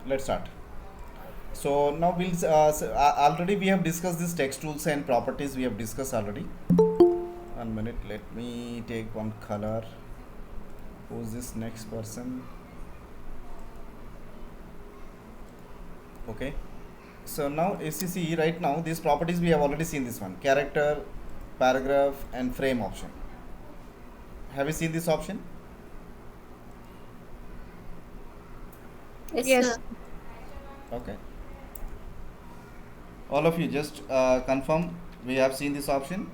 Let's start. So now already we have discussed this text tools and properties. We have discussed already. 1 minute. Let me take one color. Who's this next person? Okay. So now if you see right now these properties we have already seen this one: character, paragraph, and frame option. Have you seen this option? Yes, Yes. sir. Okay. All of you just confirm we have seen this option.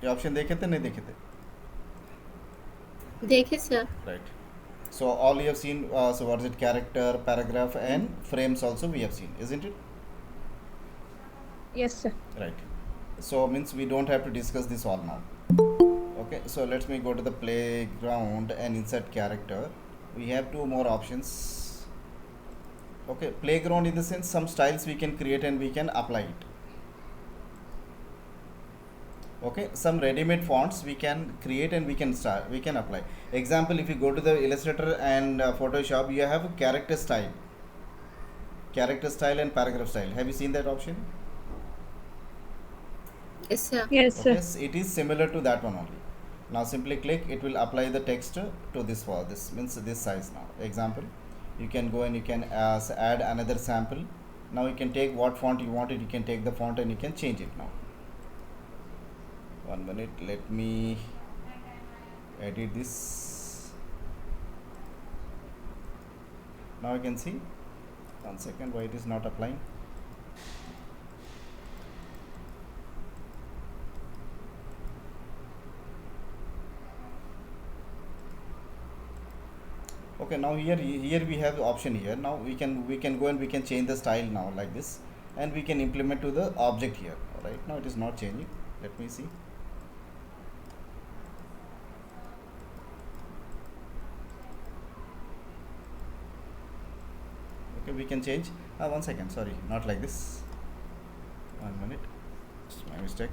ये option देखे थे नहीं देखे थे? देखे sir. Right. So all you have seen, so what is it, character, paragraph, and frames also we have seen, isn't it? Yes, sir. Right. So means we don't have to discuss this all now. Okay, so let me go to the playground and insert character. We have two more options. Okay, playground in the sense some styles we can create and we can apply it. Okay, some ready-made fonts we can create and we can apply. Example, if you go to the Illustrator and Photoshop, you have a character style and paragraph style. Have you seen that option? Yes, sir. Yes, sir. Yes, it is similar to that one only. Now simply click, it will apply the text to this file. This means this size. Now example, you can go and you can add another sample. Now you can take what font you wanted, you can take the font and you can change it. Now 1 minute, let me edit this. Now you can see. 1 second, why it is not applying? Okay, now here we have the option here. Now we can go and we can change the style now like this, and we can implement to the object here. Right now it is not changing. Let me see. Okay, we can change. 1 second, sorry, not like this. 1 minute, it's my mistake.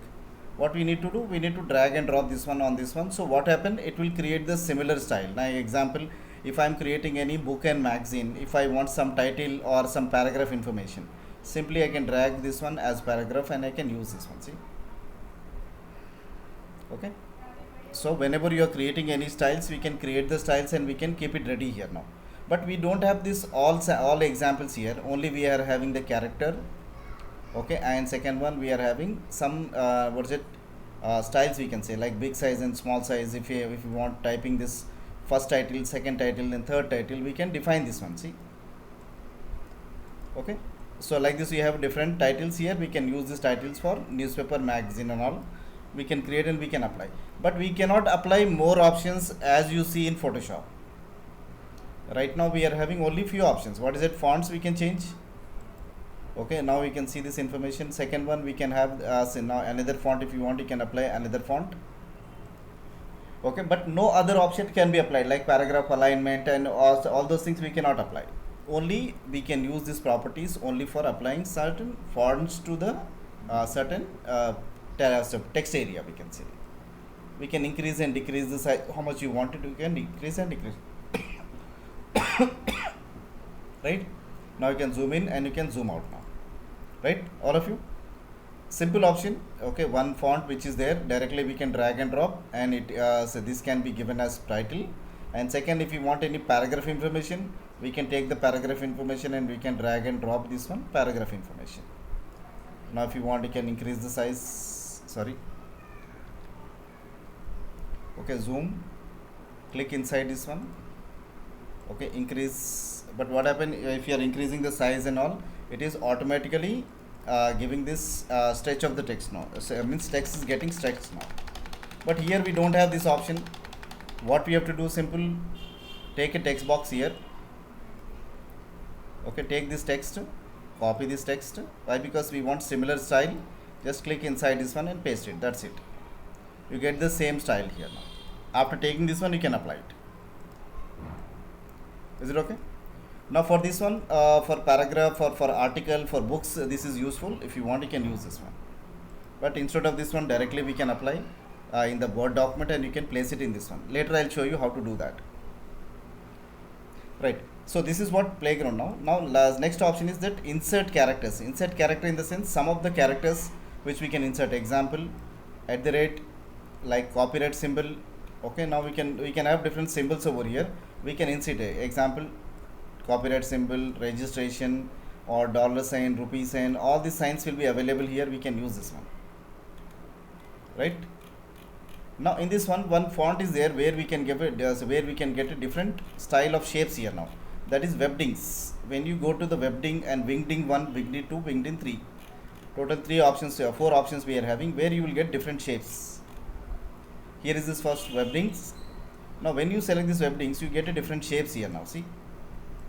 What we need to do, we need to drag and drop this one on this one. So what happened, it will create the similar style. Now example, if I am creating any book and magazine, if I want some title or some paragraph information, simply I can drag this one as paragraph and I can use this one. See? Okay. So whenever you are creating any styles, we can create the styles and we can keep it ready here now. But we don't have this all examples here. Only we are having the character. Okay, and second one we are having some styles we can say, like big size and small size. If you want typing this first title, second title, and third title, we can define this one. See? Okay, so like this we have different titles here. We can use these titles for newspaper, magazine, and all. We can create and we can apply, but we cannot apply more options as you see in Photoshop. Right now we are having only few options. What is it? Fonts we can change. Okay, now we can see this information. Second one, we can have now another font. If you want, you can apply another font. Okay, but no other option can be applied, like paragraph alignment and all those things we cannot apply. Only we can use these properties only for applying certain fonts to the certain text area, we can say. We can increase and decrease the size. How much you want it, you can increase and decrease. Right? Now you can zoom in and you can zoom out now. Right? All of you? Simple option. Okay, one font which is there, directly we can drag and drop, and it so this can be given as title. And second, if you want any paragraph information, we can take the paragraph information and we can drag and drop this one, paragraph information. Now if you want, you can increase the size. Sorry. Okay, zoom, click inside this one. Okay, increase. But what happen if you are increasing the size and all, it is automatically giving this stretch of the text now. So means text is getting stretched now. But here we don't have this option. What we have to do, simple, take a text box here. Okay, take this text, copy this text. Why? Because we want similar style. Just click inside this one and paste it. That's it. You get the same style here now. After taking this one, you can apply it. Is it okay? Now for this one, for paragraph or for article, for books, this is useful. If you want, you can use this one. But instead of this one, directly we can apply in the Word document and you can place it in this one. Later I'll show you how to do that. Right. So this is what playground now. Now next option is that insert characters. Insert character in the sense some of the characters which we can insert. Example, at the rate, like copyright symbol. Okay. Now we can have different symbols over here. We can insert example, copyright symbol, registration, or dollar sign, rupee sign. All these signs will be available here. We can use this one. Right. Now in this one font is there where we can give it where we can get a different style of shapes here now. That is webdings. When you go to the webding and wingding 1, wingding 2, wingding 3, total 3 options, 4 options we are having where you will get different shapes. Here is this first webdings. Now when you select this webdings, you get a different shapes here now. See,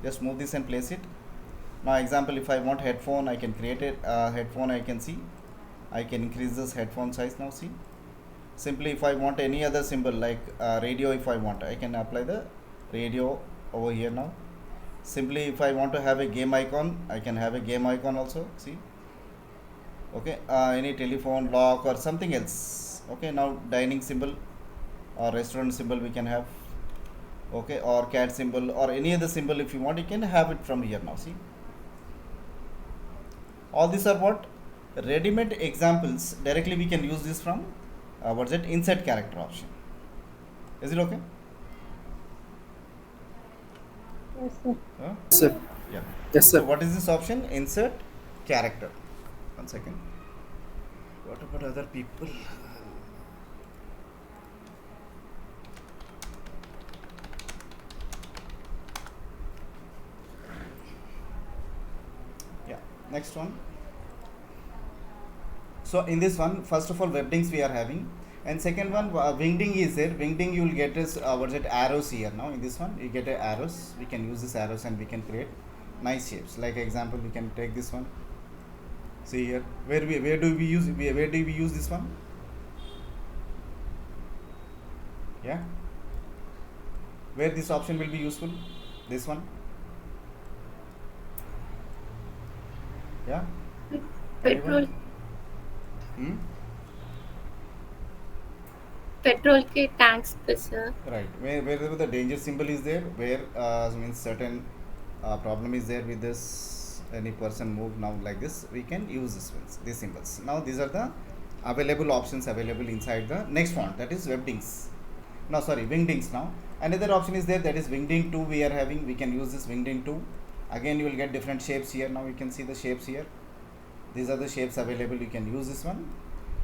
just move this and place it. Now example, if I want headphone, I can create it. Headphone, I can see. I can increase this headphone size now. See. Simply if I want any other symbol like radio, if I want, I can apply the radio over here now. Simply if I want to have a game icon, I can have a game icon also. See. Okay. Any telephone, lock, or something else. Okay. Now dining symbol or restaurant symbol we can have. Okay. Or cat symbol or any other symbol if you want, you can have it from here now. See. All these are what ready-made examples. Directly we can use this from what's it, insert character option. Is it okay? Yes, sir. Sir. Yeah. Yes, So sir. what is this option? Insert character. 1 second. What about other people? Yeah. Next one. So in this one, first of all, webdings we are having, and second one, wingding is there. Wingding you will get is what's it, arrows here now. In this one, you get arrows. We can use this arrows and we can create nice shapes. Like example, we can take this one. See here, where do we use this one? Yeah. Where this option will be useful? This one. Yeah. Petrol Hmm? Petrol के tanks पे sir. Right. Wherever the danger symbol is there, where means certain problem is there with this, any person move now like this, we can use these symbols. Now these are the available options available inside the next font, that is webdings. No, sorry, wingdings now. Another option is there, that is wingding 2 we are having. We can use this wingding 2. Again, you will get different shapes here. Now you can see the shapes here. These are the shapes available. You can use this one.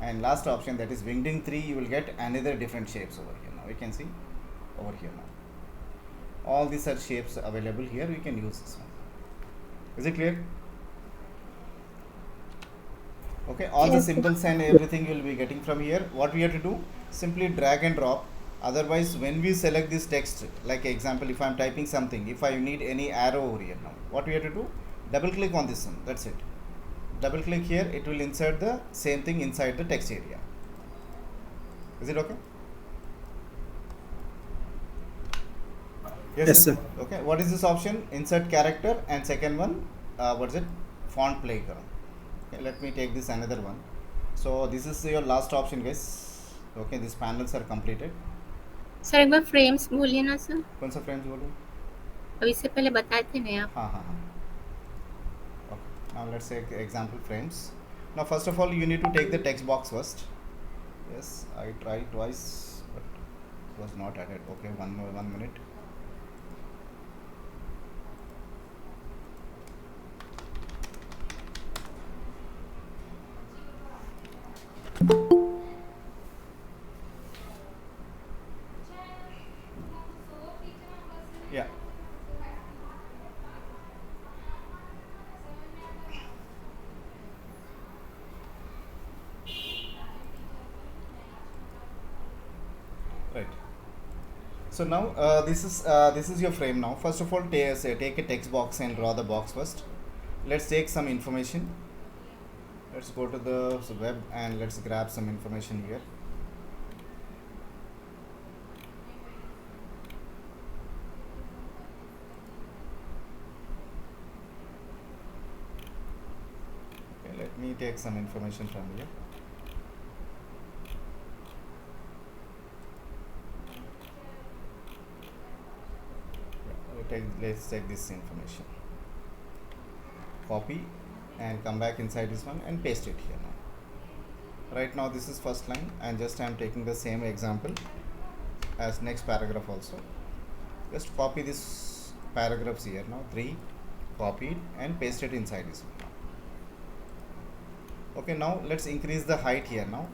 And last option, that is wingding 3, you will get another different shapes over here. Now you can see over here now. All these are shapes available here. We can use this one. Is it clear? Okay, all the Yes, sir. symbols and everything you will be getting from here. What we have to do? Simply drag and drop. Otherwise, when we select this text, like example, if I am typing something, if I need any arrow over here now, what we have to do? Double click on this one. That's it. Double click here, it will insert the same thing inside the text area. Is it okay? Yes, sir. Okay, what is this option? Insert character, and second one, what is it? Font playground. Okay, let me take this another one. So this is your last option, guys. Okay, these panels are completed. Sir एक बार frames बोलिए ना sir. कौन सा frames बोलूँ? अब इससे पहले बताए थे ना आप. हाँ. Okay, now let's take example frames. Now first of all, you need to take the text box first. Yes, I tried twice, but it was not added. Okay, one minute. Yeah. Right. So now this is your frame now. First of all, take a text box and draw the box first. Let's take some information. Let's go to the web and let's grab some information here. Okay, let me take some information from here. let's take this information, copy and come back inside this one and paste it here now. Right now this is first line, and just I am taking the same example as next paragraph also. Just copy this paragraphs here now, 3 copied and paste it inside this one. Okay, now let's increase the height here now,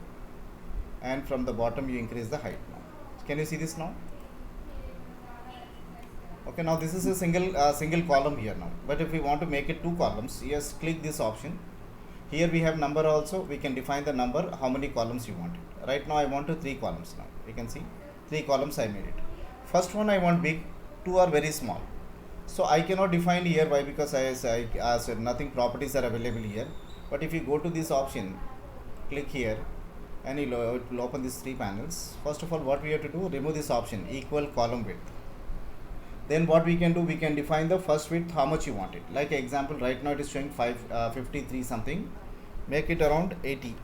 and from the bottom you increase the height now. Can you see this now? Okay, now this is a single column here now, but if we want to make it 2 columns, yes, click this option. Here we have number also, we can define the number, how many columns you want it. Right now I want to 3 columns now. You can see 3 columns I made it. First one I want big, 2 are very small. So I cannot define here. Why? Because I said nothing properties are available here. But if you go to this option, click here, and it will open these 3 panels. First of all, what we have to do, remove this option, equal column width. Then what we can do, we can define the first width, how much you want it. Like example, right now it is showing 53 something, make it around 80.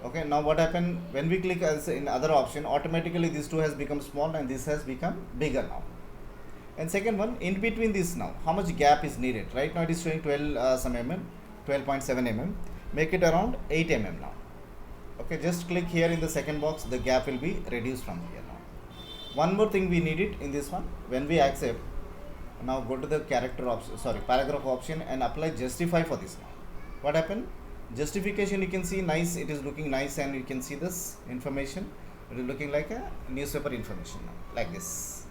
Okay, now what happened, when we click as in other option, automatically this 2 has become small and this has become bigger now. And second one, in between this now, how much gap is needed. Right now it is showing 12 some mm, 12.7 mm, make it around 8 mm now. Okay, just click here in the second box, the gap will be reduced from here now. One more thing we need it in this one, when we accept, now go to the paragraph option and apply justify for this now. What happened? Justification, you can see nice, it is looking nice, and you can see this information, it is looking like a newspaper information now, like this.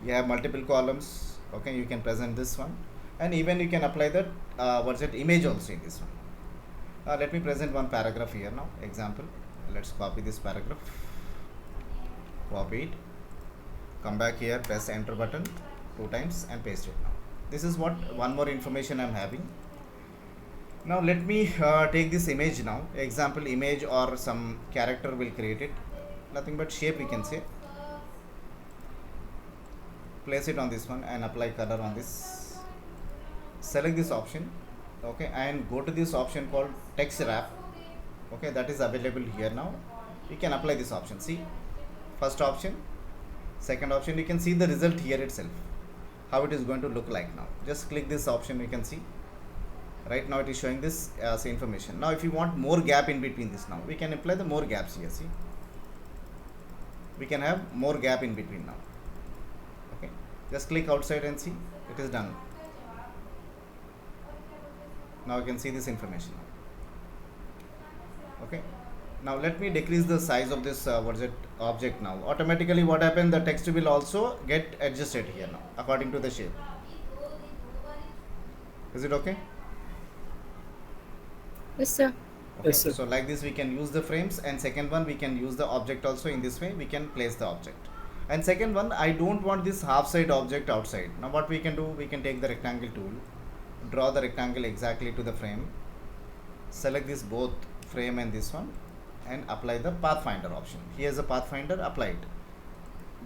You have multiple columns. Okay, you can present this one, and even you can apply that image also in this one. Let me present one paragraph here now. Example, let's copy this paragraph, copy it, come back here, press enter button 2 times and paste it now. This is what one more information I am having. Now let me take this image now, example image or some character will create it, nothing but shape we can say. Place it on this one and apply color on this. Select this option, okay, and go to this option called text wrap. Okay, that is available here now. You can apply this option. See, first option, second option, you can see the result here itself, how it is going to look like now. Just click this option, you can see. Right now it is showing this as information. Now if you want more gap in between this now, we can apply the more gaps here. See, we can have more gap in between now. Okay, just click outside and see, it is done. Now you can see this information. Okay, now let me decrease the size of this object now. Automatically what happened, the text will also get adjusted here now according to the shape. Is it okay? Yes, sir. Okay. Yes, sir. So like this we can use the frames, and second one we can use the object also. In this way we can place the object. And second one, I don't want this half side object outside. Now what we can do, we can take the rectangle tool, draw the rectangle exactly to the frame, select this both frame and this one, and apply the pathfinder option. Here's the pathfinder, apply it,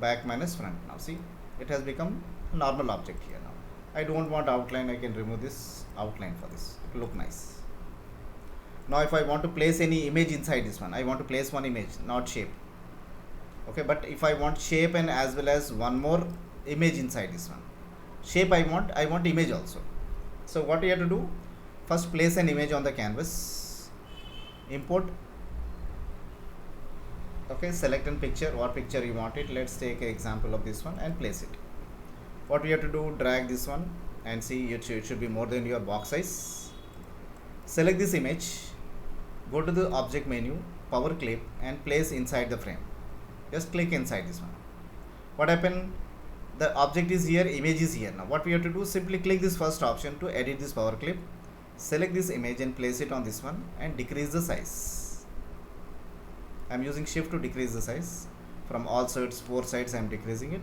back minus front. Now see, it has become a normal object here now. I don't want outline, I can remove this outline for this, it will look nice. Now if I want to place any image inside this one, I want to place one image, not shape. Okay, but if I want shape and as well as one more image inside this one, shape I want image also. So what you have to do, first place an image on the canvas, import. Okay, select a picture, what picture you want it. Let's take an example of this one and place it. What we have to do, drag this one and see, it should be more than your box size. Select this image, go to the object menu, power clip, and place inside the frame. Just click inside this one. What happened, the object is here, image is here. Now what we have to do, simply click this first option to edit this power clip, select this image and place it on this one and decrease the size. I am using shift to decrease the size. From all sides, 4 sides I am decreasing it.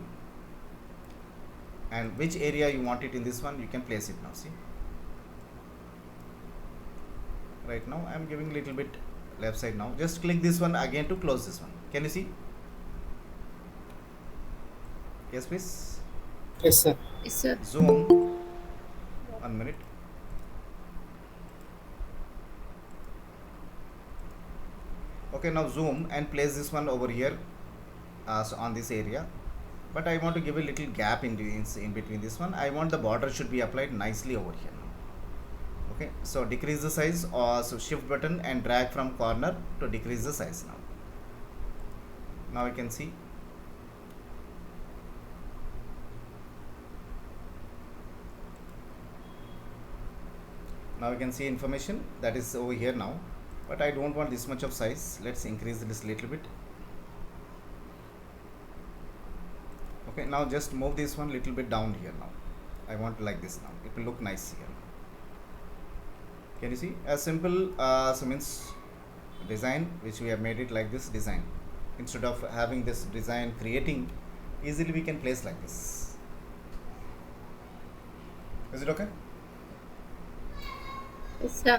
And which area you want it in this one, you can place it now. See, right now I am giving little bit left side now. Just click this one again to close this one. Can you see? Yes, please. Yes, sir. Yes, sir. Zoom. 1 minute. Okay, now zoom and place this one over here, so on this area. but I want to give a little gap in between this one. I want the border should be applied nicely over here now. Okay, so decrease the size, or so shift button and drag from corner to decrease the size now. Now you can see. Now you can see information that is over here now, but I don't want this much of size. Let's increase this little bit. Okay, now just move this one little bit down here now. I want like this now. It will look nice here. Can you see a simple so means design which we have made it like this design. Instead of having this design creating, easily we can place like this. Is it okay? Yes, sir.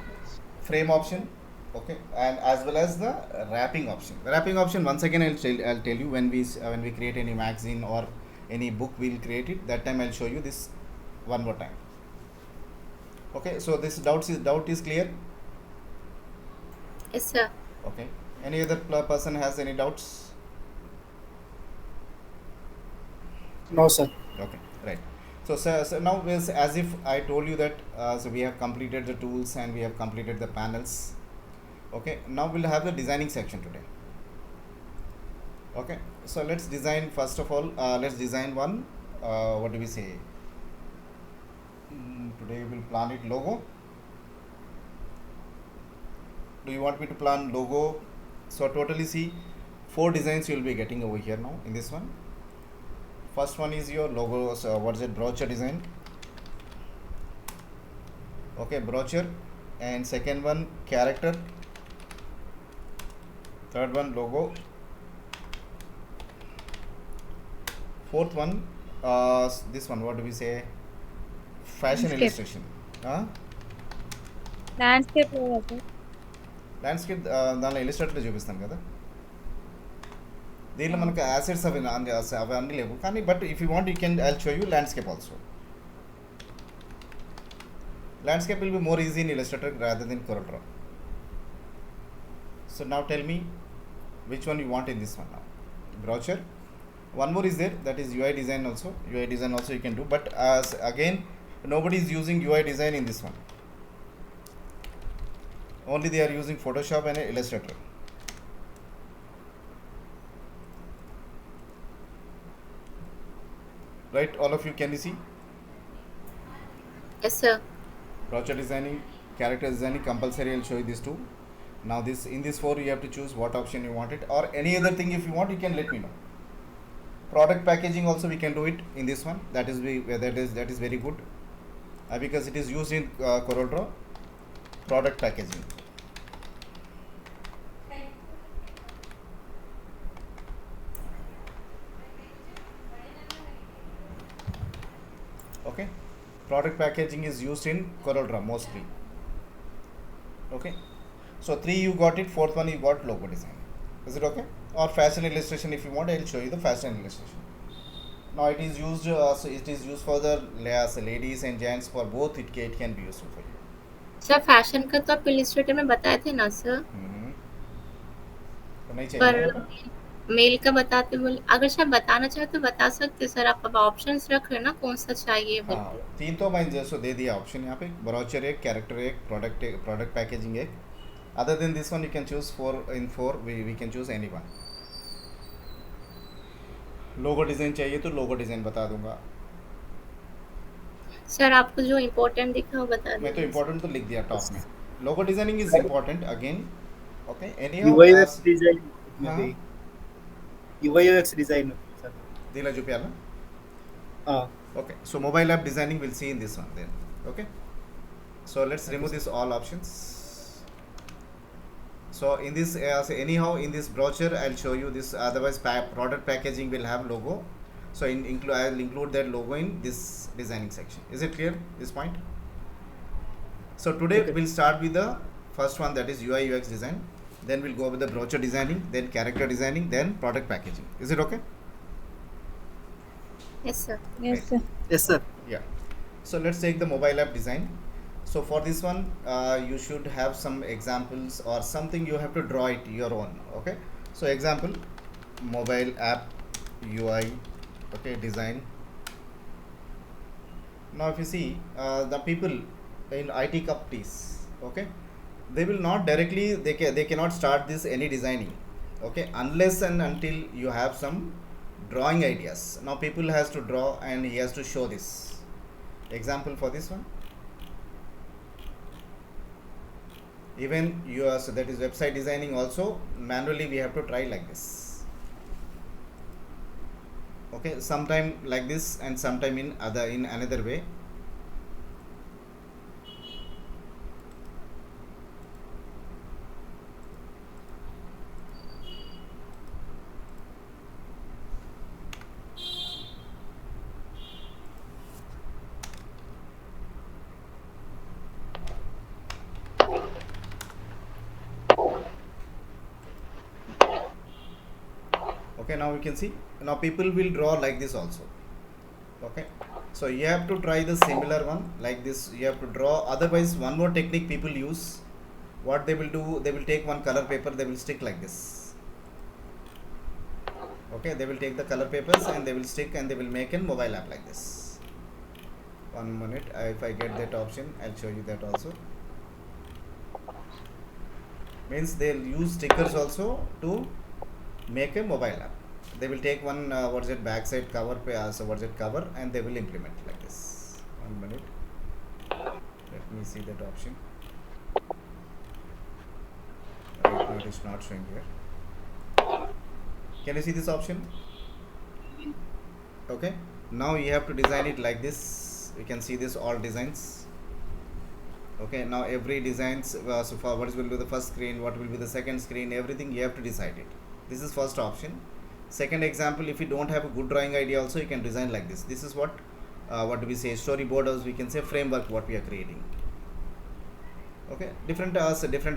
Frame option, okay, and as well as the wrapping option. The wrapping option, once again I'll tell you when we create any magazine or any book, we'll create it. That time I'll show you this one more time. Okay, so this doubt is clear. Yes, sir. Okay, any other person has any doubts? No, sir. Okay, right. So now is as if I told you that so we have completed the tools and we have completed the panels. Okay, now we'll have the designing section today. Okay, so let's design first of all. Let's design one. What do we say? Today we'll plan it logo. Do you want me to plan logo? So totally see 4 designs you will be getting over here now in this one. First one is your logo. So what is it? Brochure design. Okay, brochure. And second one character. Third one logo. Fourth one this one, what do we say? Fashion Landscape. illustration. Landscape లేదా sir landscape దానిలో ఇలిస్ట్రేటర్లో చూపిస్తాం కదా. దీనిలో మనకు assets అవి అన్నీ లేవు, కానీ but if you want you can I'll show you landscape also. Landscape will be more easy in Illustrator rather than CorelDraw. So now tell me which one you want in this one now. Brochure. One more is there, that is UI design also. UI design also you can do, but as again nobody is using UI design in this one. Only they are using Photoshop and Illustrator. Right, all of you, can you see? Yes, sir. Brochure designing, character designing, compulsory. I'll show you these two. Now this, in this 4 you have to choose what option you want it, or any other thing if you want you can let me know. Product packaging also we can do it in this one. That is very good because it is used in CorelDraw. Product packaging. Okay, product packaging is used in CorelDraw mostly. Okay, so 3 you got it, 4th one you got logo design. Is it okay? Or fashion illustration if you want, I'll show you the fashion illustration. Now it is used so it is used for the ladies and gents, for both it can be useful for you. Sir fashion का तो आप Illustrator में बताए थे ना sir, तो नहीं पर चाहिए मेल का बताते बोले, अगर शायद बताना चाहे तो बता सकते सर, आप अब ऑप्शंस रख रहे हैं ना कौन सा चाहिए बोल हाँ, के। 3 तो मैंने जैसे दे दिया ऑप्शन यहाँ पे, ब्रोचर एक, कैरेक्टर एक, प्रोडक्ट पैकेजिंग एक. Other than this one you can choose 4 we can choose any one. Logo design चाहिए तो लोगो डिज़ाइन बता दूंगा. सर आपको जो इम्पोर्टेंट दिखा वो बता मैं तो दीजिए। इम्पोर्टेंट तो लिख दिया टॉप में. Logo designing is important again. Okay, any UX design. हाँ. maybe. UX design. Sir. दिला చూపియాలా? Ah. Okay, so mobile app designing we'll see in this one then. Okay, so let's remove this all options. So in this so anyhow in this brochure I'll show you this, otherwise product packaging will have logo. So I'll include that logo in this designing section. Is it clear, this point? So today Okay. we'll start with the first one, that is UI UX design. Then we'll go with the brochure designing, then character designing, then product packaging. Is it okay? Yes sir. Yes sir Yes, sir. Yeah. So let's take the mobile app design. So for this one you should have some examples or something, you have to draw it your own. Okay, so example, mobile app UI Okay, design. Now if you see the people in IT companies, okay, they will not directly, they cannot start this any designing, okay, unless and until you have some drawing ideas. Now people has to draw and he has to show this example for this one. Even your, so that is website designing also manually we have to try like this, okay, sometime like this and sometime in another way. Okay, now we can see, now people will draw like this also, okay, so you have to try the similar one like this, you have to draw. Otherwise one more technique people use, what they will do, they will take one color paper, they will stick like this, okay, they will take the color papers and they will stick and they will make a mobile app like this. One minute, if I get that option I'll show you that also. Means they'll use stickers also to make a mobile app. They will take one what's it, backside cover, so what's it, cover, and they will implement like this. One minute, let me see that option. Right now it is not showing here. Can you see this option? Okay, now you have to design it like this. You can see this all designs. Okay, now every designs, so for what will be the first screen, what will be the second screen, everything you have to decide it. This is first option. Second example, if you don't have a good drawing idea also, you can design like this. This is what do we say, storyboard, or we can say framework what we are creating. Okay, different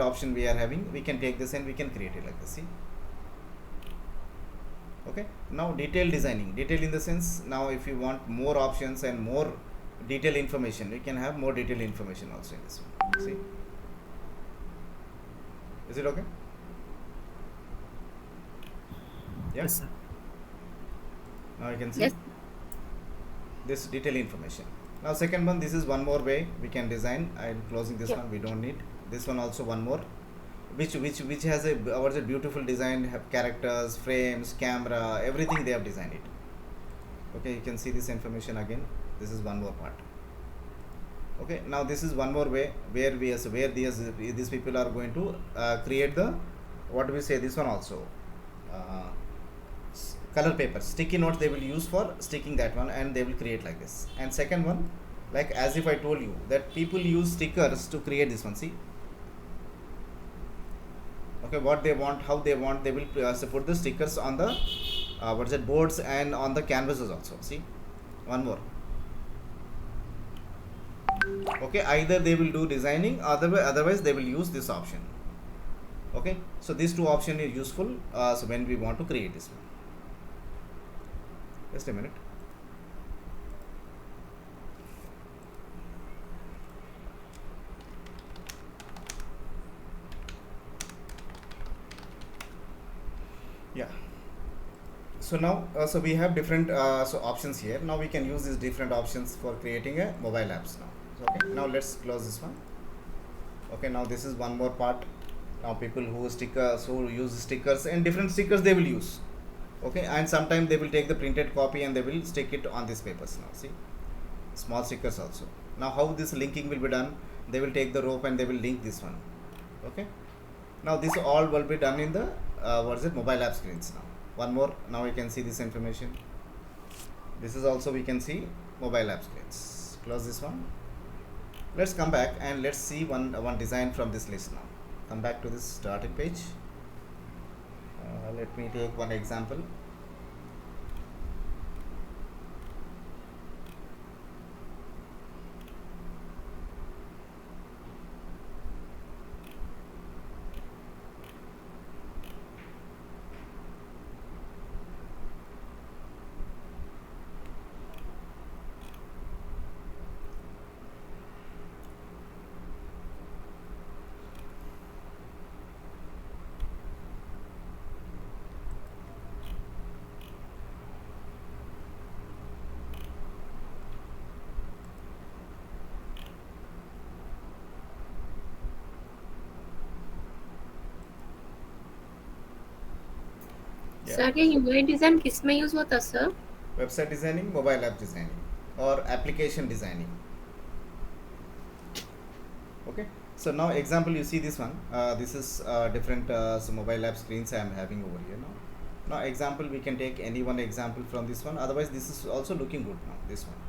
option we are having, we can take this and we can create it like this. See, okay, now detail designing, detail in the sense, now if you want more options and more detailed information, we can have more detailed information also in this one. See, is it okay? Yeah. Yes, sir. Now you can see Yes. this detailed information. Now second one, this is one more way we can design. I'm closing this Yeah. one, we don't need this one also, one more, which has a what's a beautiful design, have characters, frames, camera, everything they have designed it. Okay, you can see this information again. This is one more part. Okay, now this is one more way where these people are going to create the, what do we say, this one also, color paper, sticky notes they will use for sticking that one, and they will create like this. And second one, like as if I told you that people use stickers to create this one. See, okay, what they want, how they want, they will put the stickers on the what's that, boards and on the canvases also. See, one more. Okay, either they will do designing, otherwise they will use this option. Okay, so these two options is useful so when we want to create this one. Just a minute. Yeah, so now so we have different so options here. Now we can use these different options for creating a mobile apps now. So, okay, now let's close this one. Okay, now this is one more part. Now people who use stickers, and different stickers they will use. Okay, and sometimes they will take the printed copy and they will stick it on these papers. Now see, small stickers also. Now how this linking will be done, they will take the rope and they will link this one. Okay, now this all will be done in the what is it, mobile app screens. Now one more, now you can see this information. This is also we can see mobile app screens. Close this one. Let's come back and let's see one design from this list. Now come back to this starting page. Let me take one example. Yeah. Sir ये UI design किस में use होता sir? Website designing, mobile app designing, or application designing. Okay, so now example, you see this one, this is different so mobile app screens I am having over here now. Now example, we can take any one example from this one, otherwise this is also looking good now, this one.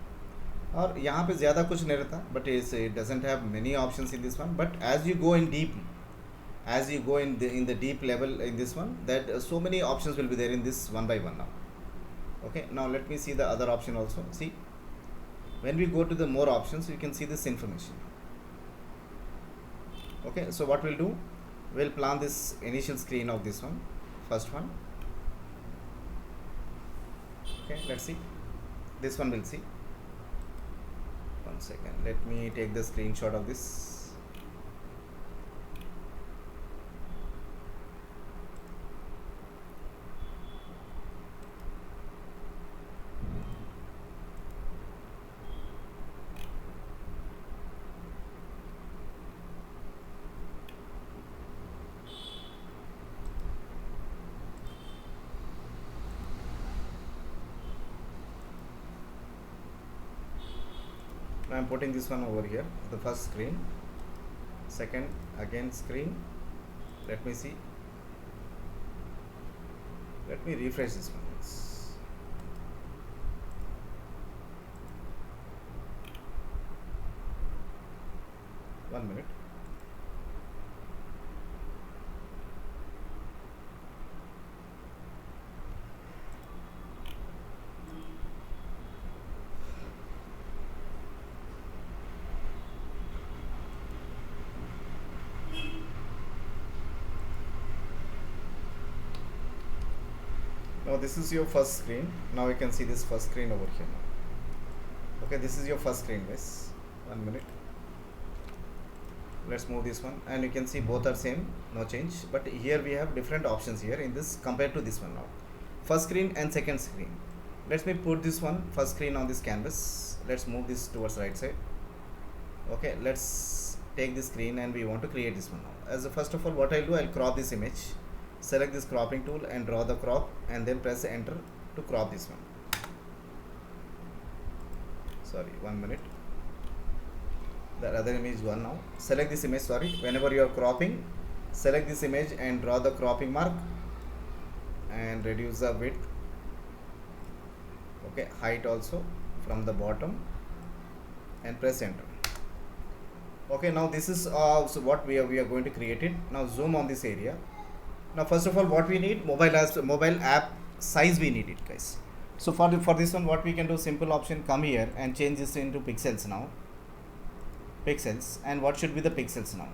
और यहाँ पे ज़्यादा कुछ नहीं रहता, but it doesn't have many options in this one. But as you go in deep, as you go in the deep level in this one, that so many options will be there in this one by one now. Okay, now let me see the other option also. See, when we go to the more options, you can see this information. Okay, so what we'll do, we'll plan this initial screen of this one, first one. Okay, let's see, this one we'll see. One second, let me take the screenshot of this. Now I'm putting this one over here, the first screen, second again screen. Let me see, let me refresh this one. One minute. Now this is your first screen. Now you can see this first screen over here now. Okay, this is your first screen, guys. 1 minute. Let's move this one, and you can see both are same, no change. But here we have different options here in this compared to this one now. First screen and second screen. Let me put this one first screen on this canvas. Let's move this towards right side. Okay, let's take this screen and we want to create this one now. As a first of all, what I'll do, I'll crop this image. Select this cropping tool and draw the crop, and then press enter to crop this one. Sorry, 1 minute. The other image gone now. Select this image, sorry. Whenever you are cropping, select this image and draw the cropping mark and reduce the width. Okay, height also from the bottom, and press enter. Okay, now this is so what we are going to create it. Now zoom on this area. Now first of all, what we need, mobile app size we need it, guys. So for this one, what we can do, simple option, come here and change this into pixels now. Pixels, and what should be the pixels now?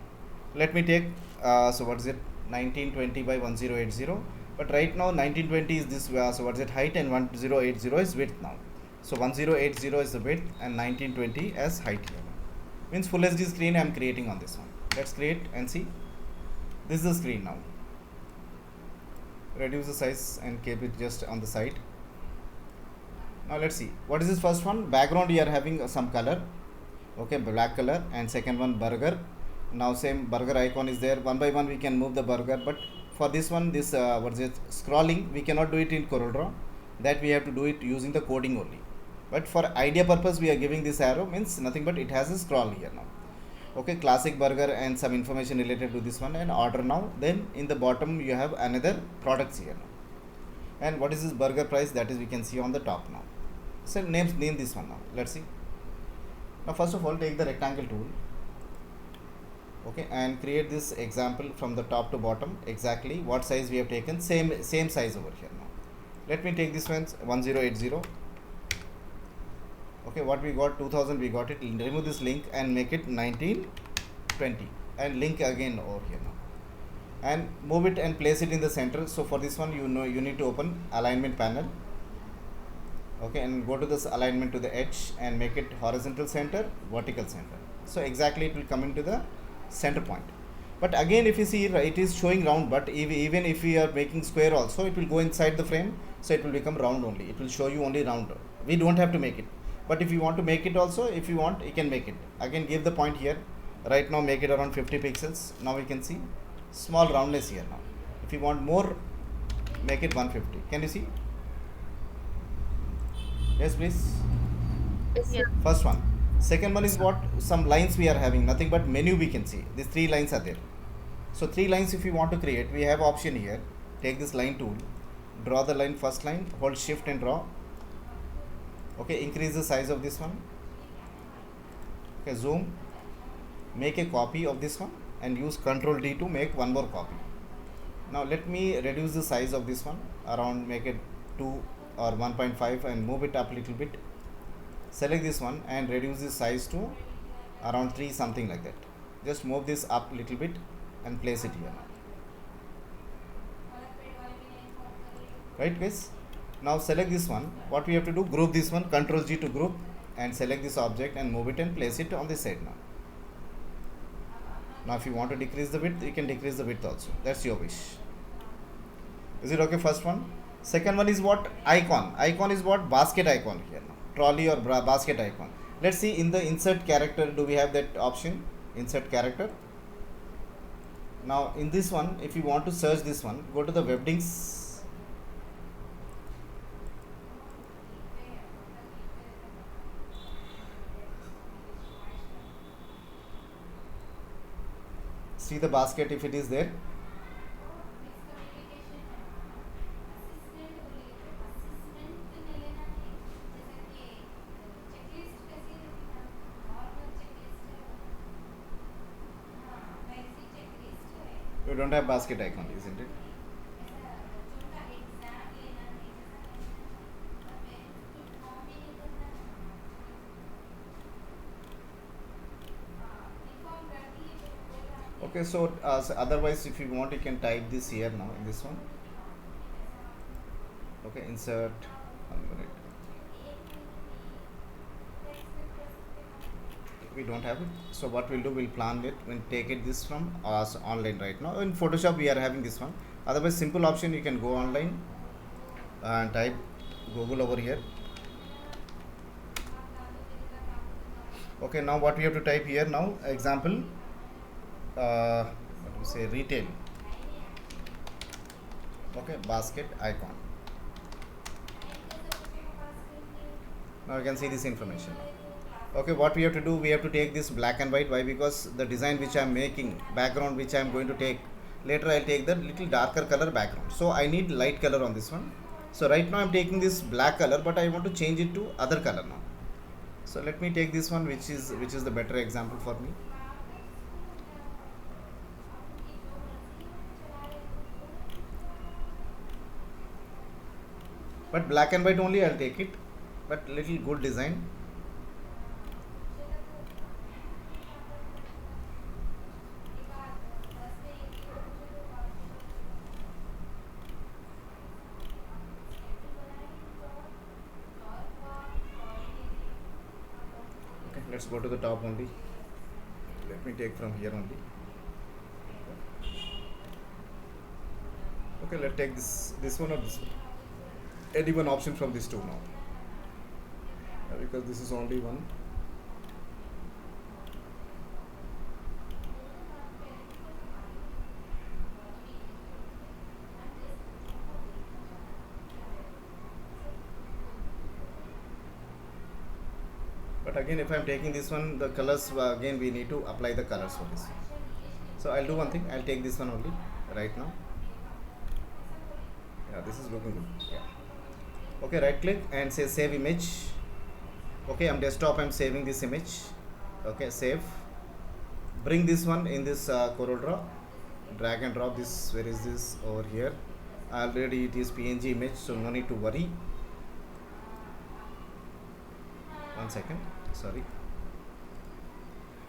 Let me take so what is it, 1920 by 1080. But right now 1920 is this, so what is it, height, and 1080 is width now. So 1080 is the width and 1920 as height here. Means full HD screen I am creating on this one. Let's create and see. This is the screen now. Reduce the size and keep it just on the side. Now let's see, what is this first one? Background, you are having some color. Okay, black color, and second one burger. Now same burger icon is there. One by one we can move the burger, but for this one, this what is it, scrolling, we cannot do it in CorelDraw. That we have to do it using the coding only. But for idea purpose, we are giving this arrow, means nothing but it has a scroll here now. Okay, classic burger and some information related to this one, and order now. Then in the bottom you have another products here now. And what is this burger price? That is we can see on the top now. So name this one now. Let's see. Now first of all, take the rectangle tool. Okay, and create this example from the top to bottom. Exactly what size we have taken, same size over here now. Let me take this one 1080. Okay, what we got, 2000 we got it. Remove this link and make it 1920, and link again over here now, and move it and place it in the center. So for this one, you need to open alignment panel. Okay, and go to this alignment to the edge and make it horizontal center, vertical center. So exactly it will come into the center point. But again, if you see, it is showing round, but even if we are making square also, it will go inside the frame, so it will become round only. It will show you only round. We don't have to make it. But if you want to make it also, if you want, you can make it. Again, give the point here. Right now, make it around 50 pixels. Now we can see small roundness here now. If you want more, make it 150. Can you see? Yes, please. Yes, Yeah. sir. First one. Second one is what? Some lines we are having, nothing but menu we can see. These 3 lines are there. So 3 lines if you want to create, we have option here. Take this line tool, draw the line, first line, hold shift and draw. Okay, increase the size of this one. Okay, zoom, make a copy of this one and use Ctrl D to make one more copy. Now let me reduce the size of this one, around make it 2 or 1.5 and move it up a little bit. Select this one and reduce the size to around 3, something like that. Just move this up a little bit and place it here now. Right guys? Now select this one. What we have to do, group this one, Ctrl G to group and select this object and move it and place it on this side now. Now if you want to decrease the width, you can decrease the width also. That's your wish. Is it okay? First one. Second one is what? Icon. Icon is what? Basket icon here now. Trolley or basket icon. Let's see in the insert character, do we have that option? Insert character. Now in this one, if you want to search this one, go to the webdings. See the basket if it is there. You don't have basket icon, isn't it? Okay, so otherwise if you want, you can type this here now in this one. Okay, insert. We don't have it, so what we'll do, we'll plan it, we'll take it this from us online right now. In Photoshop we are having this one. Otherwise simple option, you can go online and type Google over here. Okay, now what we have to type here now, example, what do we say, retail. Okay, basket icon. Now you can see this information. Okay, what we have to do, we have to take this black and white. Why? Because the design which I am making, background which I am going to take, later I'll take the little darker color background. So I need light color on this one. So right now I'm taking this black color, but I want to change it to other color now. So let me take this one, which is the better example for me. But black and white only I'll take it, but little good design. Okay, let's go to the top only. Let me take from here only. Okay, let's take this one or this one. Any one option from these two now. Because this is only one. But again, if I am taking this one, the colors, again we need to apply the colors for this. So I'll do one thing, I'll take this one only right now. Yeah, this is looking good. Yeah. Okay, right click and say save image. Okay, on desktop I'm saving this image. Okay, save. Bring this one in this CorelDraw. Drag and drop this. Where is this? Over here. Already it is PNG image, so no need to worry. 1 second. Sorry.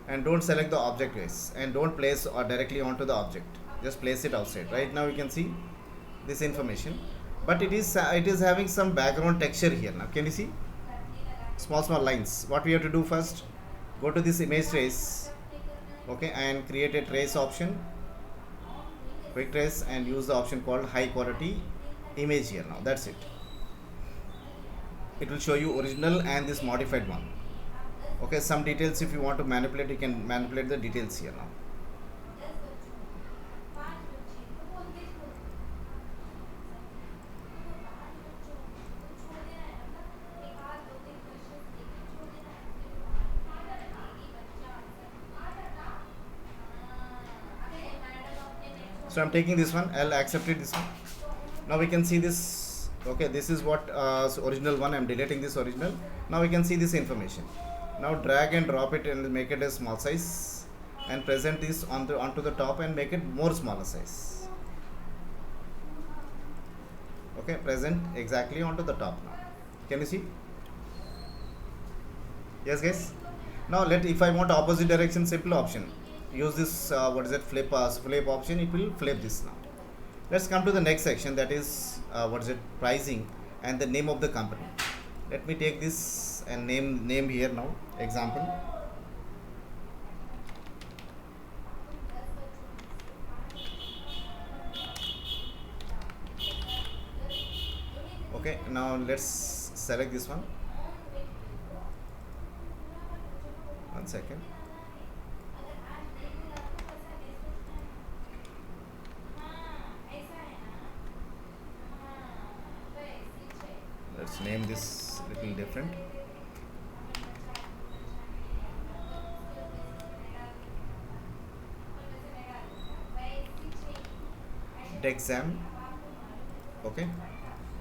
And don't select the object, guys, and don't place or directly onto the object. Just place it outside. Right now you can see this information, but it is having some background texture here. Now can you see small lines? What we have to do first, go to this image trace, okay, and create a trace option, quick trace, and use the option called high quality image here. Now that's it. It will show you original and this modified one. Okay, some details if you want to manipulate, you can manipulate the details here now. So I'm taking this one, I'll accept it, this one. Now we can see this. Okay, this is what original one. I'm deleting this original. Now we can see this information. Now drag and drop it and make it a small size, and present this onto the top and make it more smaller size. Okay, present exactly onto the top now. Can you see? Yes, guys. Now if I want opposite direction, simple option. Use this what is it, flip option. It will flip this now. Let's come to the next section, that is what is it, pricing and the name of the company. Let me take this and name here now, example. Okay, now let's select this one. One second. Let's name this little different. Dexam. Okay,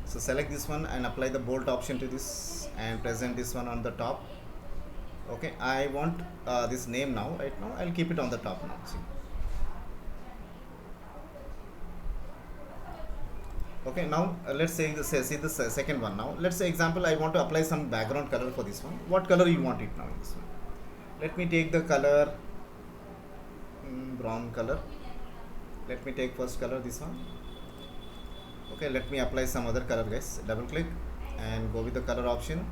so select this one and apply the bolt option to this and present this one on the top. Okay, I want this name now. Right now I'll keep it on the top now. See. Okay, now let's see the second one. Now let's say example, I want to apply some background color for this one. What color you want it now in this one? Let me take the color brown color. Let me take first color, this one. Okay, let me apply some other color, guys. Double click and go with the color option.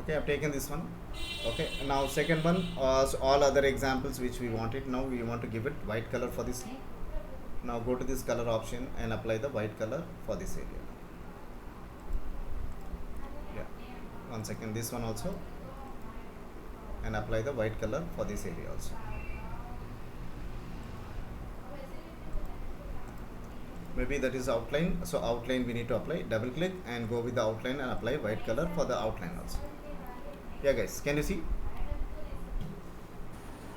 Okay, I've taken this one. Okay, now second one, so all other examples which we wanted, now we want to give it white color for this. Now go to this color option and apply the white color for this area. Yeah, one second, this one also, and apply the white color for this area also. Maybe that is outline, so outline we need to apply. Double click and go with the outline and apply white color for the outline also. Yeah, guys, can you see?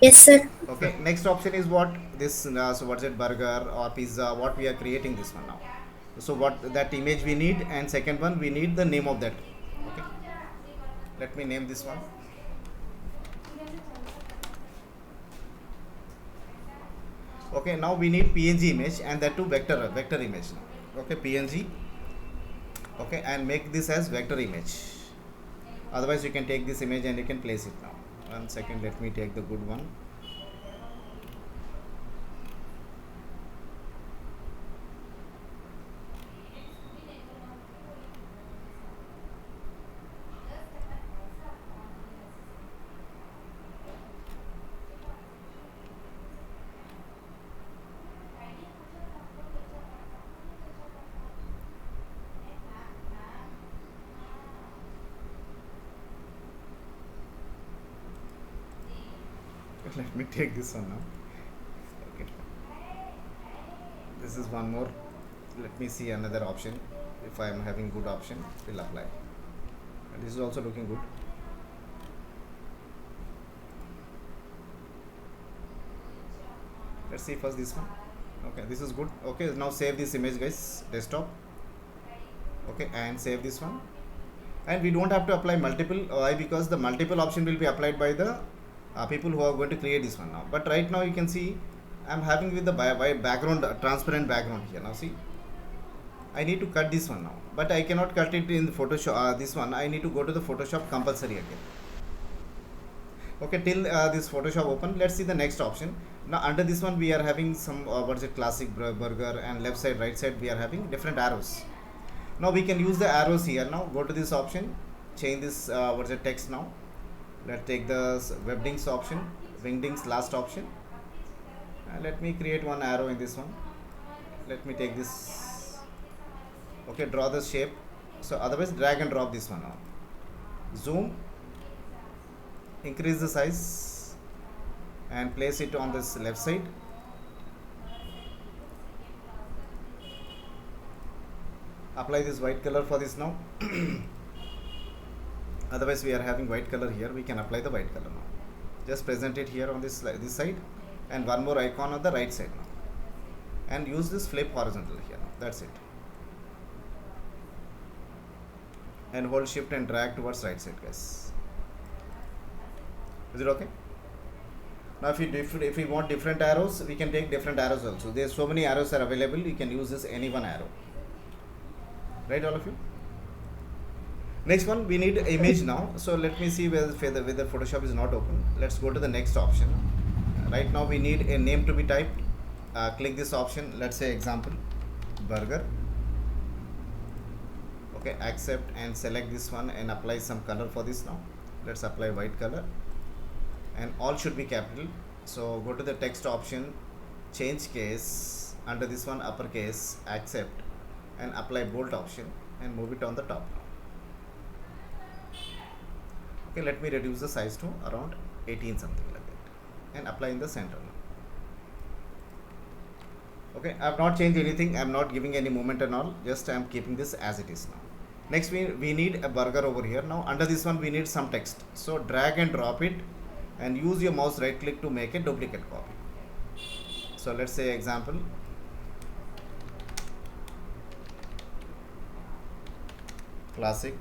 Yes, sir. Okay, next option is what this so what's it, burger or pizza, what we are creating this one now. So what that image we need, and second one we need the name of that. Okay, let me name this one. Okay, now we need PNG image, and that too vector image now. Okay, PNG. Okay, and make this as vector image. Otherwise you can take this image and you can place it now. One second, let me take the good one. Let me take this one now. Okay, this is one more. Let me see another option. If I am having good option, we'll apply. And this is also looking good. Let's see first this one. Okay, this is good. Okay, now save this image, guys, desktop. Okay, and save this one. And we don't have to apply multiple. Why? Because the multiple option will be applied by the people who are going to create this one now. But right now you can see I'm having with the background, transparent background here. Now see, I need to cut this one now, but I cannot cut it in the Photoshop. This one I need to go to the Photoshop compulsory again. Okay, till this Photoshop open, let's see the next option. Now under this one we are having some what's it, classic burger, and left side, right side we are having different arrows. Now we can use the arrows here. Now go to this option, change this what's it, text now. Let's take the webdings option, wingdings last option, and let me create one arrow in this one. Let me take this. Okay, draw the shape. So otherwise drag and drop this one now. Zoom, increase the size and place it on this left side. apply this white color for this now. Otherwise we are having white color here, we can apply the white color now. Just present it here on this side, and one more icon on the right side now, and use this flip horizontal here now. That's it, and hold shift and drag towards right side, guys. Is it okay? Now if we want different arrows, we can take different arrows also. There's so many arrows are available, you can use this any one arrow, right, all of you? Next one, we need image now. So let me see whether Photoshop is not open. Let's go to the next option. Right now we need a name to be typed. Click this option, let's say example burger. Okay, accept and select this one and apply some color for this now. Let's apply white color, and all should be capital. So go to the text option, change case, under this one uppercase, accept, and apply bold option and move it on the top now. Okay, let me reduce the size to around 18, something like that, and apply in the center now. Okay, I have not changed anything, I am not giving any movement and all, just I am keeping this as it is now. Next we need a burger over here. Now under this one we need some text, so drag and drop it and use your mouse right click to make a duplicate copy. So let's say example classic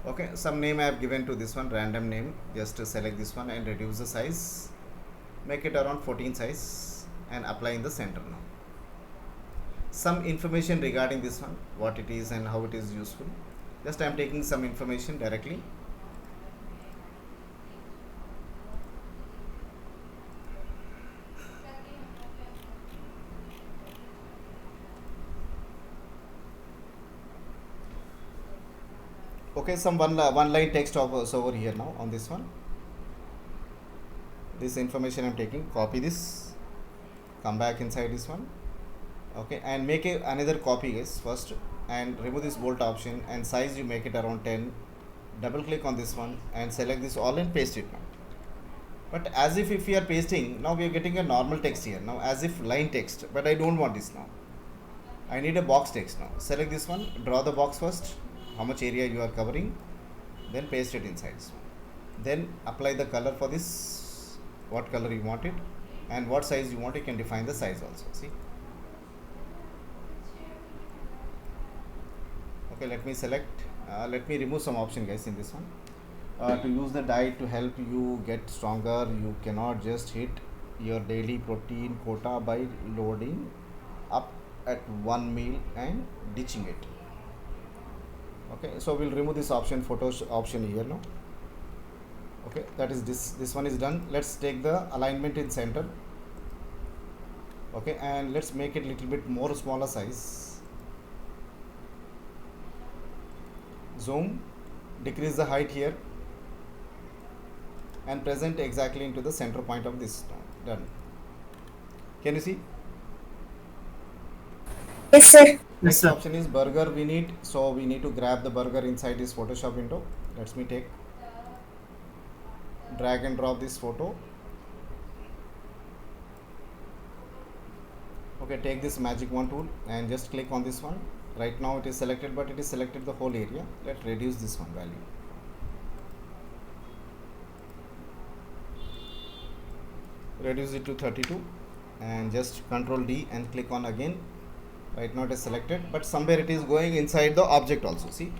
okay, some name I have given to this one, random name. Just to select this one and reduce the size, make it around 14 size, and apply in the center now. Some information regarding this one, what it is and how it is useful. Just I am taking some information directly. Okay, some one line text over here now on this one. This information I'm taking, copy this, come back inside this one. Okay, and make another copy, guys, first, and remove this bolt option, and size you make it around 10. Double click on this one and select this all and paste it now. But as if we are pasting, now we are getting a normal text here now, as if line text, but I don't want this now. I need a box text now. Select this one, draw the box first, how much area you are covering, then paste it inside this one. Then apply the color for this, what color you want it, and what size you want, you can define the size also. See, okay, let me select, let me remove some option, guys, in this one. To use the diet to help you get stronger, you cannot just hit your daily protein quota by loading up at one meal and ditching it. Okay, so we'll remove this option, photo option here now. Okay, that is this one is done. Let's take the alignment in center. Okay, and let's make it little bit more smaller size. Zoom, decrease the height here, and present exactly into the center point of this. Done. Can you see? Yes, sir. Next option is burger we need, so we need to grab the burger inside this Photoshop window. Let me take, drag and drop this photo. Okay, take this magic wand tool and just click on this one. Right now it is selected, but it is selected the whole area. Let's reduce this one value. Reduce it to 32 and just Control D and click on again. Right now it is selected, but somewhere it is going inside the object also. See,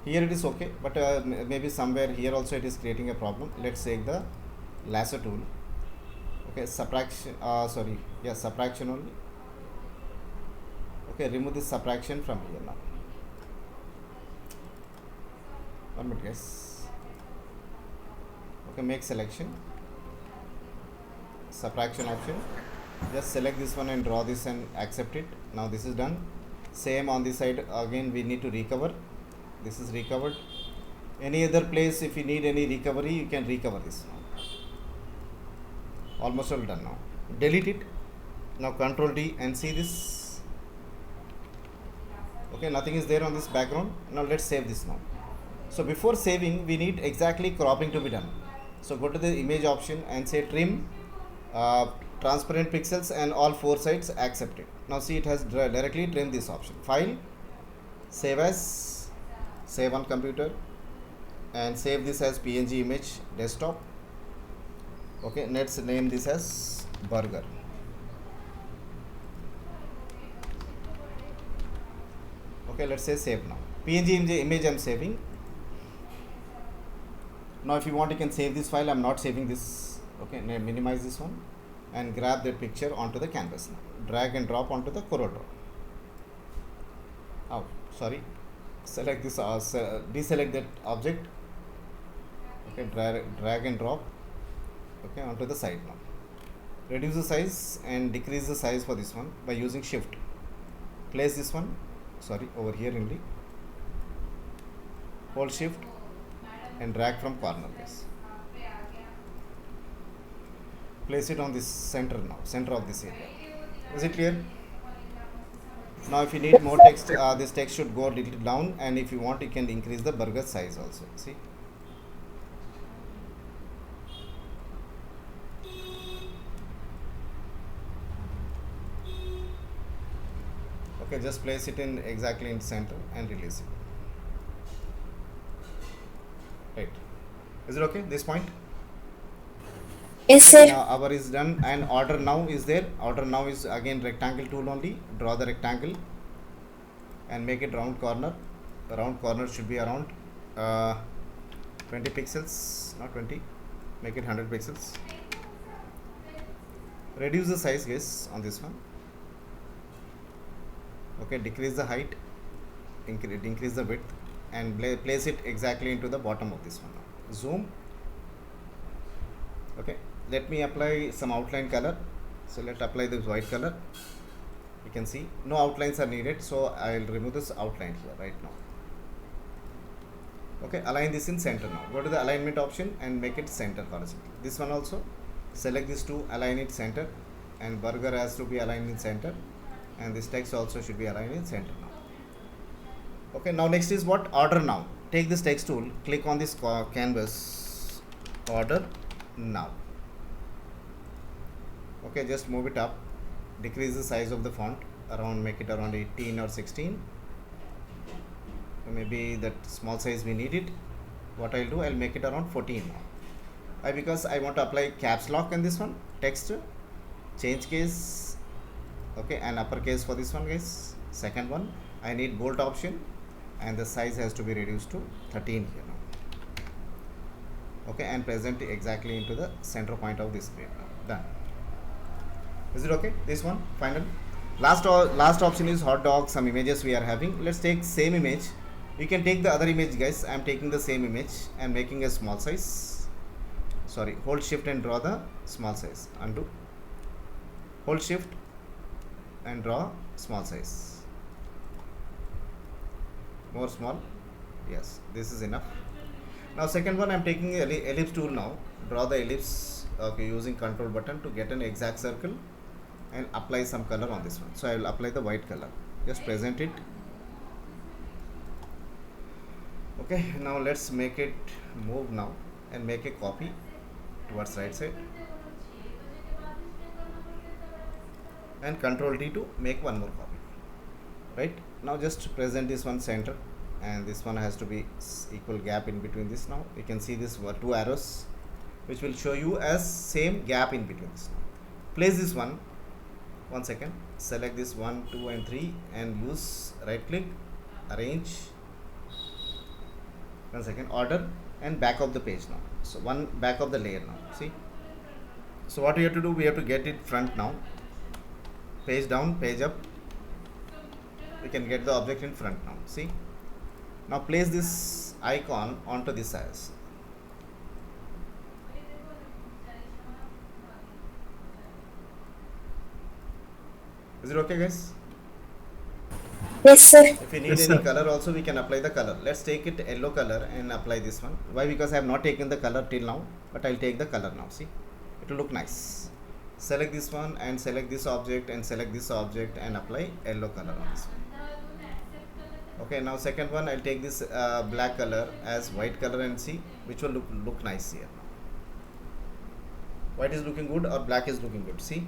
here it is okay, but maybe somewhere here also it is creating a problem. Let's take the lasso tool. Okay, subtraction, subtraction only. Okay, remove this subtraction from here now. 1 minute, guys. Okay, make selection, subtraction option. Just select this one and draw this and accept it. Now this is done. Same on this side, again we need to recover. This is recovered. Any other place, if you need any recovery, you can recover this now. Almost all done now. Delete it. Now Control D and see this. Okay, nothing is there on this background. Now let's save this now. So before saving, we need exactly cropping to be done. So go to the image option and say trim transparent pixels and all four sides accepted. Now see, it has directly trimmed this option. File, save as, save on computer, and save this as PNG image desktop. Okay, let's name this as burger. Okay, let's say save now. PNG image I'm saving. Now if you want, you can save this file. I'm not saving this. Okay, now minimize this one and grab that picture onto the canvas now. Drag and drop onto the CorelDraw. Oh, sorry. Select this, deselect that object. Okay, drag and drop. Okay, onto the side now. Reduce the size and decrease the size for this one by using shift. Place this one, sorry, over here only. Hold shift and drag from corner, yes. Place it on this center now, center of this area. Is it clear? Now if you need more text, this text should go a little down, and if you want, you can increase the burger size also. See? Okay, just place it in exactly in center and release it. Right. Is it okay? This point? Yes, sir. Now our is done, and order now is there. Order now is again rectangle tool only. Draw the rectangle and make it round corner. The round corner should be around 20 pixels, not 20. Make it 100 pixels. Reduce the size, guys, on this one. Okay, decrease the height, increase the width, and place it exactly into the bottom of this one. Zoom. Okay, let me apply some outline color. So let's apply this white color. You can see no outlines are needed, so I will remove this outline here right now. Okay, align this in center now. Go to the alignment option and make it center horizontal. This one also, select this two, align it center, and burger has to be aligned in center, and this text also should be aligned in center now. Okay, now next is what? Order now. Take this text tool, click on this canvas, order now. Okay, just move it up, decrease the size of the font around, make it around 18 or 16. Maybe that small size we need it. What I'll do, I'll make it around 14 now. Because I want to apply caps lock in this one, text, change case, okay, and uppercase for this one, guys. Second one, I need bold option, and the size has to be reduced to 13 here now. Okay, and present exactly into the center point of this page now. Done. Is it okay? This one, final. Last option is hot dog. Some images we are having. Let's take same image. You can take the other image, guys. I am taking the same image and making a small size. Sorry, hold shift and draw the small size. Undo. Hold shift and draw small size. More small. Yes, this is enough. Now second one, I am taking ellipse tool now. Draw the ellipse, okay, using control button to get an exact circle and apply some color on this one. So I will apply the white color. Just present it. Okay, now let's make it move now and make a copy towards right side. And control D to make one more copy. Right, now just present this one center, and this one has to be equal gap in between this. Now you can see this two arrows which will show you as same gap in between this. Place this one second, select this 1, 2 and 3 and use right click, arrange, 1 second, order, and back of the page now. So one back of the layer now. See, so what we have to do, we have to get it front now, page down, page up. We can get the object in front now. See, now place this icon onto this size. Is it okay, guys? Yes, sir. If you need any color also, we can apply the color. Let's take it yellow color and apply this one. Why? Because I have not taken the color till now, but I'll take the color now. See, it will look nice. Select this one and select this object and select this object and apply yellow color on this one. Okay, now second one, I'll take this black color as white color and see which will look nice here. White is looking good or black is looking good. See,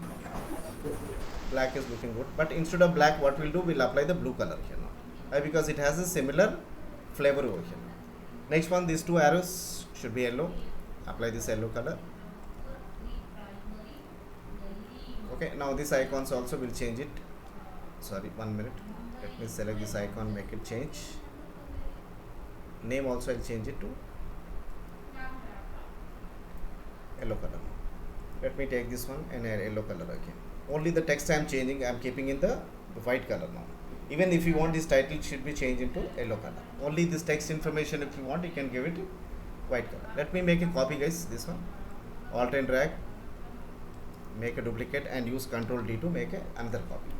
black is looking good, but instead of black, what we'll do, we'll apply the blue color here now. Why? Because it has a similar flavor over here. Next one, these two arrows should be yellow. Apply this yellow color. Okay, now this icons also will change it. Sorry, 1 minute. Let me select this icon, make it change. Name also I'll change it to yellow color. Let me take this one and a yellow color again. Only the text I am changing, I am keeping in the white color now. Even if you want this title, it should be changed into yellow color. Only this text information, if you want, you can give it white color. Let me make a copy, guys. This one, Alt and drag, make a duplicate and use Ctrl D to make another copy.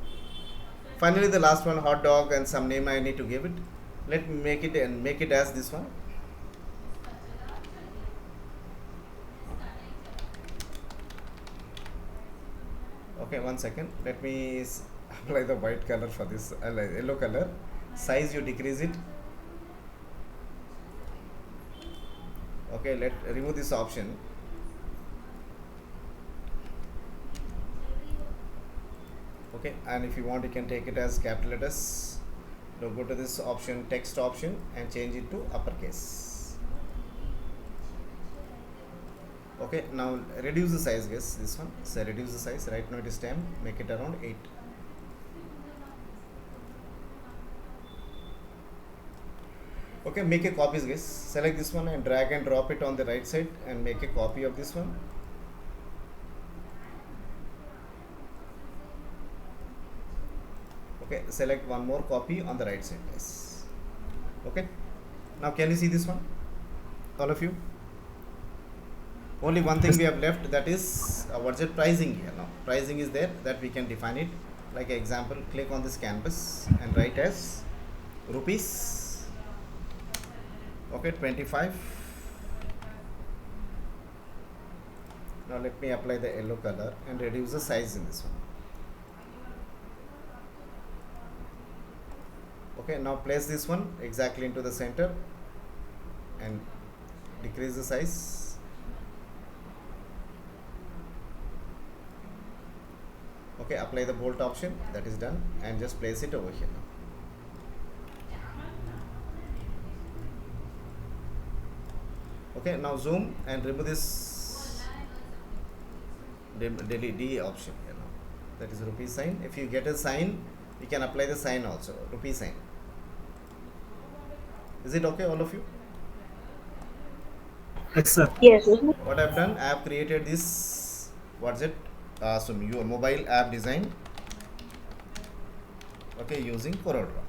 Finally, the last one, hot dog, and some name I need to give it. Let me make it and make it as this one. Okay, 1 second. Let me apply the white color for this yellow color. Size you decrease it. Okay, let remove this option. Okay, and if you want, you can take it as capital letters. Now go to this option, text option, and change it to uppercase. Okay, now reduce the size, guys. This one, so reduce the size. Right now it is 10, make it around 8. Okay, make a copy, guys. Select this one and drag and drop it on the right side and make a copy of this one. Okay, select one more copy on the right side, guys. Okay, now can you see this one, all of you? Only one thing we have left, that is what's it, pricing here. Now pricing is there, that we can define it. Like example, click on this canvas and write as rupees. Okay, 25. Now let me apply the yellow color and reduce the size in this one. Okay, now place this one exactly into the center and decrease the size. Okay, apply the bolt option, that is done, and just place it over here now. Okay, now zoom and remove this delete D option here now. That is rupee sign. If you get a sign, you can apply the sign also, rupee sign. Is it okay, all of you? Yes, sir. Yes. What I've done, I have created this, what's it, so your mobile app design, okay, using CorelDraw.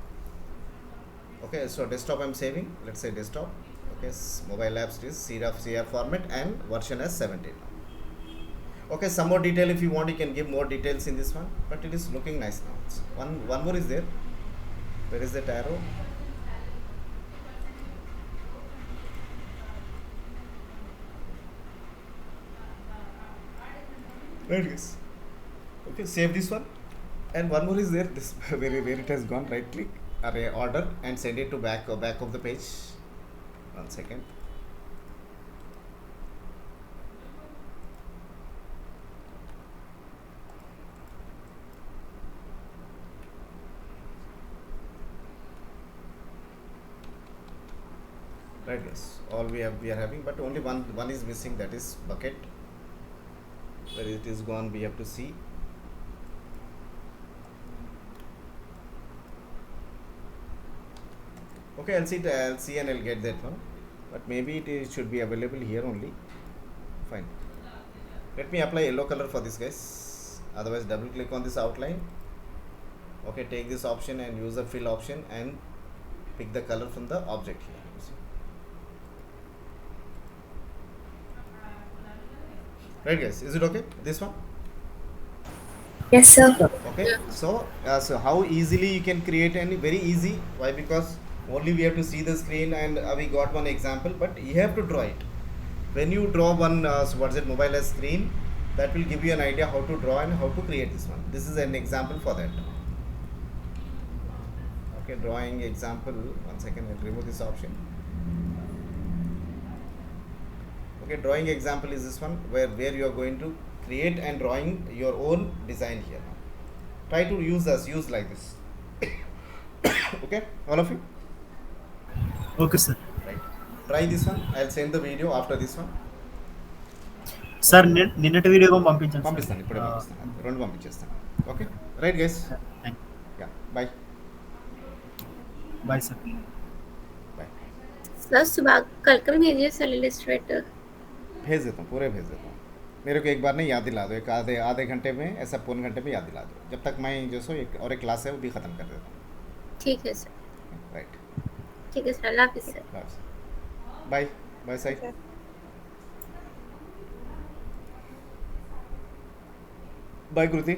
Okay, so desktop I'm saving, let's say desktop. Okay, mobile apps is CR format and version as 17. Okay, some more detail if you want, you can give more details in this one, but it is looking nice now. One more is there. Where is that arrow? Right, yes. Okay, save this one, and one more is there. This where it has gone. Right click, array order, and send it to back of the page. 1 second. Right, yes. All we are having, but only one is missing. That is bucket. Where it is gone, we have to see. Okay, I'll see and I'll get that one, but maybe it should be available here only. Fine. Let me apply yellow color for this, guys. Otherwise, double click on this outline. Okay, take this option and use the fill option and pick the color from the object here. Right, guys, is it okay, this one? Yes, sir. Okay, so how easily you can create, any very easy. Why? Because only we have to see the screen, and we got one example, but you have to draw it. When you draw one mobile as screen, that will give you an idea how to draw and how to create this one. This is an example for that. Okay, drawing example. 1 second, I'll remove this option. Okay, drawing example is this one where you are going to create and drawing your own design here. Try to use like this. Okay, all of you. Okay sir. Right. Try this one. I'll send the video after this one. Sir నిన్నటి video పంపించండి sir. పంపిస్తాను ఇప్పుడే పంపిస్తాను, రెండు పంపించేస్తాను. Okay right guys, thank you bye bye sir. Bye. Sir सुबह कल का भी भेजिए सर इलस्ट्रेटर। भेज देता हूँ, पूरे भेज देता हूँ। मेरे को एक बार नहीं याद दिला दो, एक आधे घंटे में, ऐसा पौन घंटे में याद दिला दो, जब तक मैं जो सो एक और एक क्लास है वो भी ख़त्म कर देता हूँ। ठीक है सर। राइट, ठीक है सर, अल्लाह हाफिज़ sir. Bye bye Sai, bye कृति।